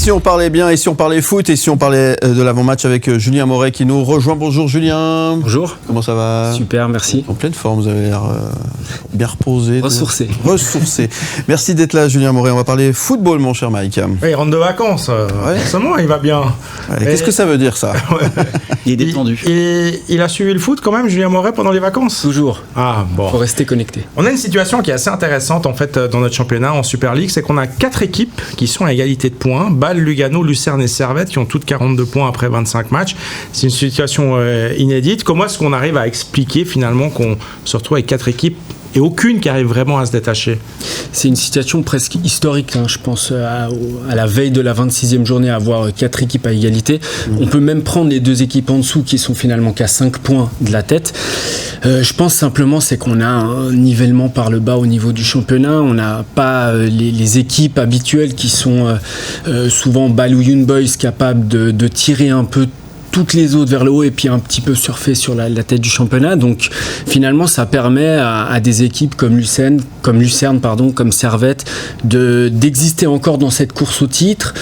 si on parlait bien, et si on parlait foot, et si on parlait de l'avant-match avec Julien Moret qui nous rejoint. Bonjour Julien. Bonjour. Comment ça va ? Super, merci. En pleine forme, vous avez l'air bien reposé. Ressourcé. Merci d'être là Julien Moret. On va parler football mon cher Mike. Oui, il rentre de vacances. Forcément, il va bien. Ouais, qu'est-ce que ça veut dire ça ? Il est détendu. Il a suivi le foot quand même, Julien Moret, pendant les vacances ? Toujours. Ah bon. Faut rester connecté. On a une situation qui est assez intéressante en fait dans notre championnat en Super League, c'est qu'on a 4 équipes qui sont à égalité de points. Bâle, Lugano, Lucerne et Servette qui ont toutes 42 points après 25 matchs. C'est une situation inédite. Comment est-ce qu'on arrive à expliquer finalement qu'on se retrouve avec 4 équipes et aucune qui arrive vraiment à se détacher ? C'est une situation presque historique, je pense, à la veille de la 26e journée, à avoir 4 équipes à égalité. On peut même prendre les 2 équipes en dessous qui sont finalement qu'à 5 points de la tête. Je pense simplement c'est qu'on a un nivellement par le bas au niveau du championnat. On n'a pas les équipes habituelles qui sont souvent Bâle ou Young Boys capables de tirer un peu toutes les autres vers le haut et puis un petit peu surfer sur la tête du championnat. Donc finalement ça permet à des équipes comme Lucerne, comme Servette d'exister encore dans cette course au titre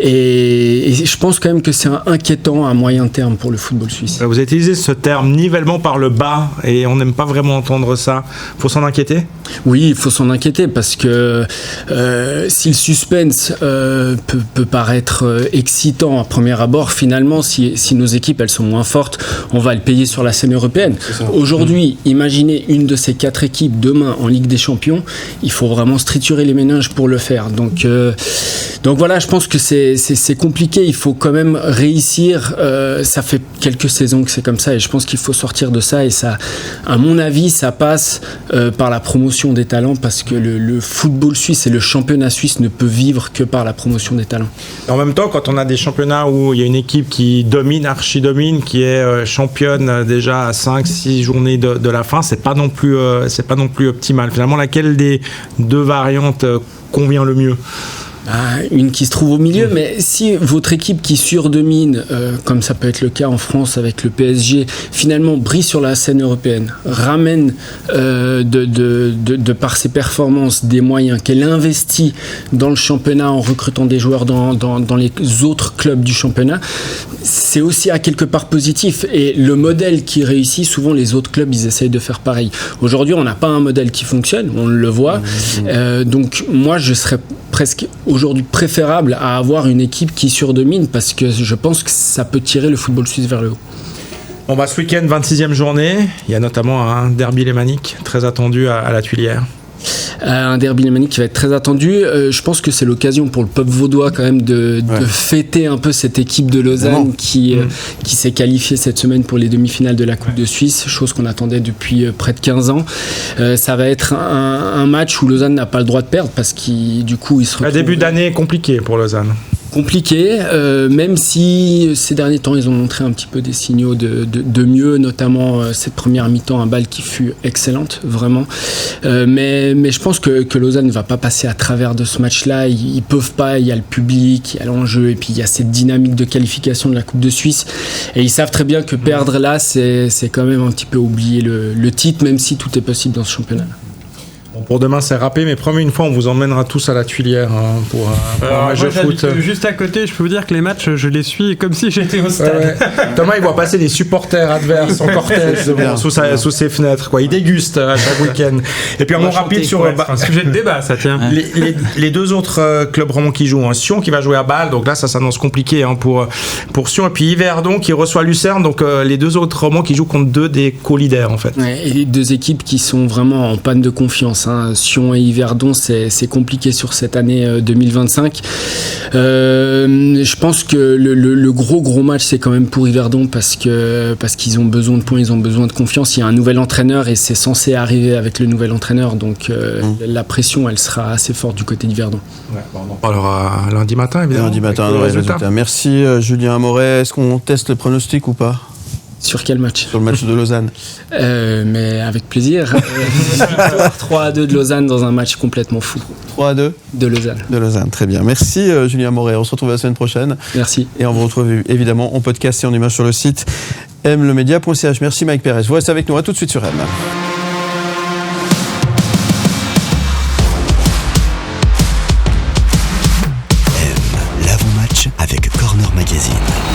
et je pense quand même que c'est inquiétant à moyen terme pour le football suisse. Vous avez utilisé ce terme nivellement par le bas et on n'aime pas vraiment entendre ça. Faut s'en inquiéter ? Oui, il faut s'en inquiéter parce que si le suspense peut paraître excitant à premier abord, finalement si nos équipes elles sont moins fortes, on va le payer sur la scène européenne. Aujourd'hui, imaginez une de ces 4 équipes demain en Ligue des Champions, il faut vraiment se triturer les méninges pour le faire. Donc voilà, je pense que c'est compliqué, il faut quand même réussir. Ça fait quelques saisons que c'est comme ça et je pense qu'il faut sortir de ça et ça, à mon avis, ça passe par la promotion des talents parce que le football suisse et le championnat suisse ne peut vivre que par la promotion des talents. En même temps, quand on a des championnats où il y a une équipe qui archi-domine, qui est championne déjà à 5-6 journées de la fin, c'est pas non plus optimal. Finalement, laquelle des 2 variantes convient le mieux ? Une qui se trouve au milieu, mais si votre équipe qui surdomine, comme ça peut être le cas en France avec le PSG, finalement brille sur la scène européenne, ramène de par ses performances des moyens qu'elle investit dans le championnat en recrutant des joueurs dans les autres clubs du championnat, c'est aussi à quelque part positif. Et le modèle qui réussit, souvent les autres clubs ils essayent de faire pareil. Aujourd'hui on n'a pas un modèle qui fonctionne, on le voit, donc moi je serais presque aujourd'hui préférable à avoir une équipe qui surdomine parce que je pense que ça peut tirer le football suisse vers le haut. On va ce week-end, 26e journée, il y a notamment un derby lémanique très attendu à la Tuilière. Un derby lémanique qui va être très attendu. Je pense que c'est l'occasion pour le peuple vaudois quand même de fêter un peu cette équipe de Lausanne qui s'est qualifiée cette semaine pour les demi-finales de la Coupe de Suisse, chose qu'on attendait depuis près de 15 ans. Ça va être un match où Lausanne n'a pas le droit de perdre parce qu'il se retrouve... Un début d'année compliqué pour Lausanne. Compliqué, même si ces derniers temps ils ont montré un petit peu des signaux de mieux, notamment cette première mi-temps à Bâle qui fut excellente, vraiment. Mais je pense que Lausanne ne va pas passer à travers de ce match-là. Ils peuvent pas, il y a le public, il y a l'enjeu, et puis il y a cette dynamique de qualification de la Coupe de Suisse. Et ils savent très bien que perdre là, c'est quand même un petit peu oublier le titre, même si tout est possible dans ce championnat. Pour demain, c'est râpé, mais promis, une fois, on vous emmènera tous à la Tuilière pour un match de foot. Juste à côté, je peux vous dire que les matchs, je les suis comme si j'étais au stade. Thomas, il voit passer des supporters adverses en cortège sous ses fenêtres. Il déguste à chaque week-end. Et puis, un mot rapide sur... un sujet de débat, ça tient. Les 2 autres clubs romans qui jouent. Sion qui va jouer à Bâle, donc là, ça s'annonce compliqué pour Sion. Et puis, Yverdon qui reçoit Lucerne, donc les 2 autres romans qui jouent contre 2 des co-leaders, en fait. Ouais, et les 2 équipes qui sont vraiment en panne de confiance. Sion et Yverdon, c'est compliqué sur cette année 2025. Je pense que le gros match, c'est quand même pour Yverdon parce qu'ils ont besoin de points, ils ont besoin de confiance. Il y a un nouvel entraîneur et c'est censé arriver avec le nouvel entraîneur, donc la pression, elle sera assez forte du côté d'Yverdon. On en parlera lundi matin, évidemment. Lundi matin, dans les résultats. Merci Julien Moret. Est-ce qu'on teste le pronostic ou pas ? Sur quel match ? Sur le match de Lausanne. Mais avec plaisir. 3-2 de Lausanne dans un match complètement fou. 3-2 de Lausanne. De Lausanne, très bien. Merci Julien Moret. On se retrouve la semaine prochaine. Merci. Et on vous retrouve évidemment en podcast et en image sur le site mlemedia.ch. Merci Mike Pérez. Vous restez avec nous. À tout de suite sur M. match avec Corner Magazine.